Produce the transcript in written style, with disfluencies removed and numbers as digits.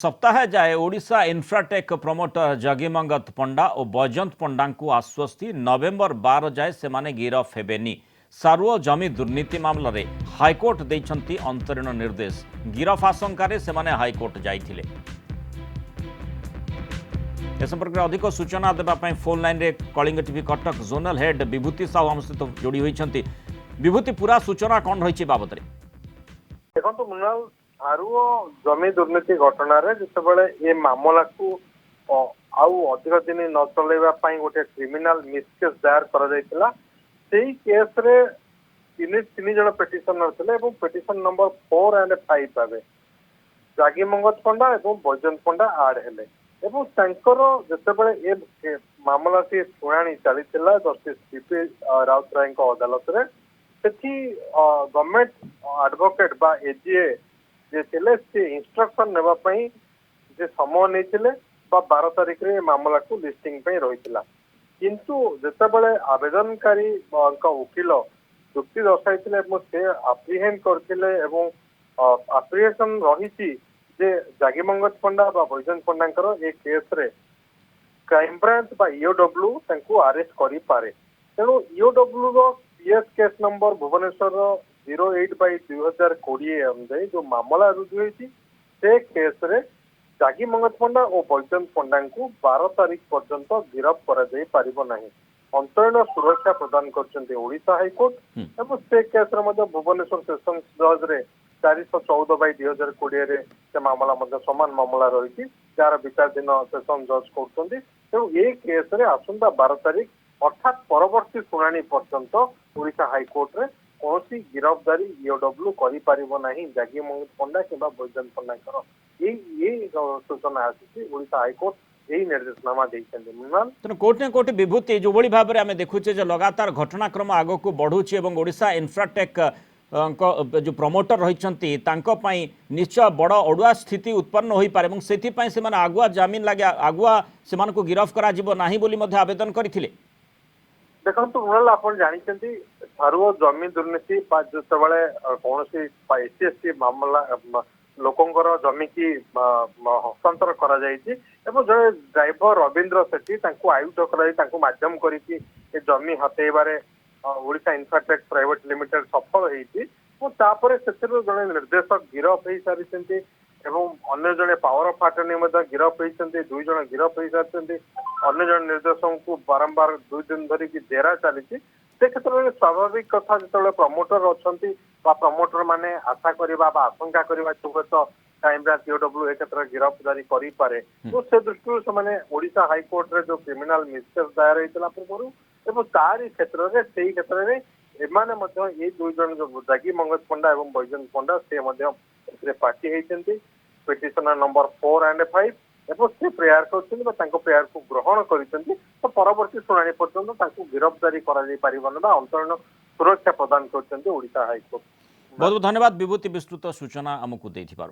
सप्ताह जाए Odisha Infratech promoter जगिमंगत पंडा और बैजयंत पंडा को आश्वस्ति नवेम्बर 12 जाए से माने गिरफ हेबेनी। सारुओ जमी दुर्नीति मामला रे हाईकोर्ट देइछंती अंतरीण निर्देश। गिरफ आशंकारे से माने हाईकोर्ट जाइथिले। ए संपर्क में अधिक सूचना देवाई फोन लाइन रे Kalinga TV Cuttack zonal head Bibhuti Sahu आम सहित जोड़ी होती। विभूति पूरा सूचना कौन रही बाबद देखो सारुओ जमी दुर्नीति घटना रे जितेबाला ये मामला को आउ अधिक दिन न चलैबा पई गोटे क्रिमिनल मिसकेस दायर करा जायतिला। सेही केस रे तीन जन पिटिशनर थिले एवं पिटिशन नंबर 4 एंड 5 आबे जागिमंगत पंडा एवं बैजयंत पंडा आड हेले एवं तांकर जितेबाला ए मामला से शुणाणी चलीथिला जस्टिस पीपी राउतराय को अदालत रे सेठी गवर्नमेंट एडवोकेट बा एजीए जे थिले से इंस्ट्रक्शन नेबा पई जे समय नेथिले बा 12 तारिख रे मामला को लिस्टिंग पे रहितला। किंतु जेतेबेले आवेदनकारी वकील जुक्ति दर्शाइथिले एवं से अप्रिहेंड करथिले एवं अप्रिहेशन रहिछि जे जागिमंगत पंडा बा बैजयंत पंडांकर ए केस रे क्राइम ब्रांच बा ईओडब्ल्यू तांको अरेस्ट करि पारे। तेणु ईओडब्ल्यू रो पीएस केस नंबर भुवनेश्वर 08/2020 अनुसार जो मामला रुजु होती से केस रे जागिमंगत पंडा और बैजयंत पंडा को 12 तारिख पर्यंत गिरफ करा जाई परिबो नाही। अंतरीण सुरक्षा प्रदान करछन्ते ओडिशा हाईकोर्ट एवं से केस रे मध्य भुवनेश्वर सेशंस जज रे 414/2020 रे से मामला मध्य समान मामला रही जार विचाराधीन सेशन जज करछन्ते। तेणु ये केस रे आसंता 12 तारिख अर्थात परवर्ती शुणाणी पर्यंत ओडिशा हाईकोर्ट रे कौन गिरफ्तारी ईओडब्ल्यू करी जागिमंगत पंडा कि बैजयंत पंडा ये सूचना आसी ओडिशा हाईकोर्ट यही निर्देशनामा तेणु कोर्ट ने कोर्ट विभूति जो भाव में आम देखुचे लगातार घटनाक्रम आग को बढ़ुची ओडिशा इन्फ्राटेक जो प्रमोटर रही निश्चय बड़ अड़ुआ स्थिति उत्पन्न हो पारे से आगुआ जमीन लगे आगुआ से गिरफ कर आवेदन करथिले। देखो मुनाल आप जानते सारुओ जमी दुर्नीति जितेबाला कौन एससी एसटी मामला लोकंर जमी की हस्तांतर करा जड़े जड़े ड्राइवर रवींद्र सेठी आयुष कर माध्यम करी जमी हतेबारे ओडिशा इन्फ्राटेक प्राइवेट लिमिटेड सफल होतापर से जड़े निर्देशक गिरफ हो सारी एवं अन्य जड़े पावर ऑफ अटर्नी गिरफ होती 2 जन गिरफ हो सारी अन्य जन निर्देशक को बारंबार 2 दिन धरिकी जेरा चली से क्षेत्र में स्वाभाविक कथा जो प्रमोटर अच्छा प्रमोटर माने आशा करवा आशंका करवा तो क्राइम ब्रांच ईओडब्ल्यू ए क्षेत्र में गिरफ्तारी करें तो से दृष्टि से ओडिशा हाईकोर्ट रे जो क्रिमिनल मिसकेस दायर होता पूर्व तारी क्षेत्र में से क्षेत्र में एमाने ये 2 जन जो जागिमंगत पंडा और बैजयंत पंडा से पार्टी होती पिटिशनर नंबर 4 एंड 5 एवं से प्रेयर कर प्रेयर को ग्रहण कर तो परवर्ती शुणाणी पर्यंत गिरफ्तारी अंतरीण सुरक्षा प्रदान कर ओडिशा हाईकोर्ट। बहुत बहुत धन्यवाद विभूति विस्तृत सूचना आमको देथिबारु।